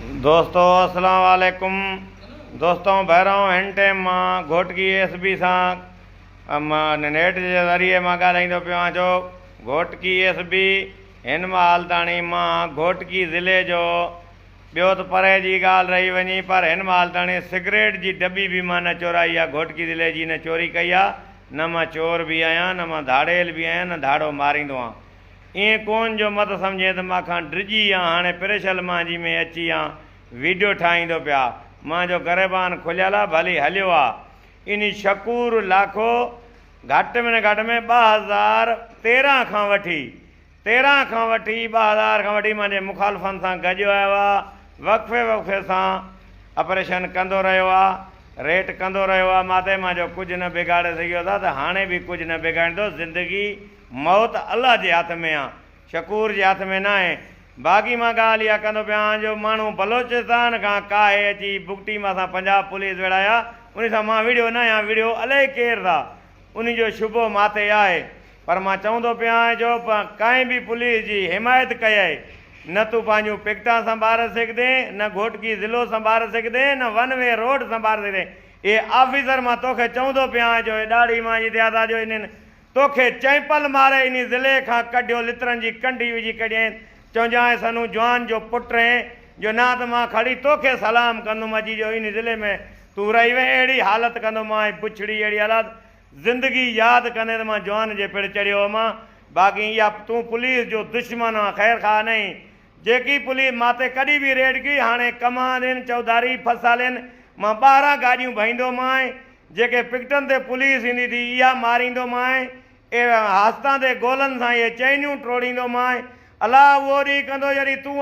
दोस्तों अस्सलाम वालेकुम। दोस्तों भैरव हिन टाइम मां घोटकी एसपी सां नेट के ज़रिए मां ॻाल्हाईंदो पियो आहियां। जो घोटकी एसपी हिन महिल ताणी मां घोटकी ज़िले जो ॿियो त परे जी ॻाल्हि रही वञी, पर हिन महिल ताणी सिगरेट जी डॿी बि मां न चोराई आहे। घोटकी ज़िले जी न चोरी कई आहे, न मां चोर बि आहियां, न मां धाड़ेल बि आहियां, न धाड़ो मारींदो आहियां। ईअं कोन जो मत सम्झे त मां खां डिॼी आहे, हाणे प्रेशल मांजी में अची आहे, वीडियो ठाहींदो पिया। मां जो गरेबान खुलियल आहे, भली हलियो आहे। इन शकूर लाखो घटि में घटि में 2013 खां वठी 2000 खां वठी मुंहिंजे मुखालफ़नि सां गॾु आयो आहे। वक़्फ़े वक़्फ़े सां ऑपरेशन कंदो रहियो आहे, रेट कंदो रहियो आहे। माते मां जो कुझु न बिगाड़े सघियो था, त हाणे बि कुझु न बिगाड़ींदो। ज़िंदगी मौत अल्लाह जे हथ में आहे, शकूर जे हथ में न आहे। बाक़ी मां ॻाल्हि इहा कंदो पिया आहियां जो माण्हू बलोचिस्तान खां काहे अची बुगटी मां सां पंजाब पुलिस विढ़ाया, उन सां मां वीडियो न आहियां। वीडियो अलाए केरु था, उन जो शुबो माथे आहे। पर मां चवंदो पिया आहियां जो कंहिं बि पुलिस जी हिमायत कई, न तूं पंहिंजूं पिकटां संभाले सघंदे, न घोटकी ज़िलो संभाले सघंदे, न वन वे रोड संभाले सघंदे। इहे ऑफिसर मां तोखे चवंदो पिया आहियां जो ॾाढी मां जी थिया था जो इन्हनि तोखे चैंपल मारे इन ज़िले खां कढियो, लितरनि जी कंढी विझी कढियईं। चवजांइ सनू जवान जो पुटु आहे जो न त मां खड़ी तोखे सलाम कंदुमि अची जो इन ज़िले में तूं रही वे। अहिड़ी हालति कंदो मां, पुछड़ी अहिड़ी हालति ज़िंदगी यादि कंदे त मां जवान जे पिण चढ़ियो हुअमि। बाक़ी इहा तूं पुलिस जो दुश्मन आहे, ख़ैर खा नहीं। जेकी पुलिस माते कॾहिं बि रेड कई, हाणे कमान आहिनि, चौधारी फसाल आहिनि, मां 12 गाॾियूं भहींदोमांइ। जेके पिकटनि ते पुलिस ईंदी थी इहा मारींदोमांइ, हस्तां ते गोलनि सां इहे चैनियूं टोड़ींदोमांइ। अलाह उहो ॾींहुं कंदो जॾहिं तूं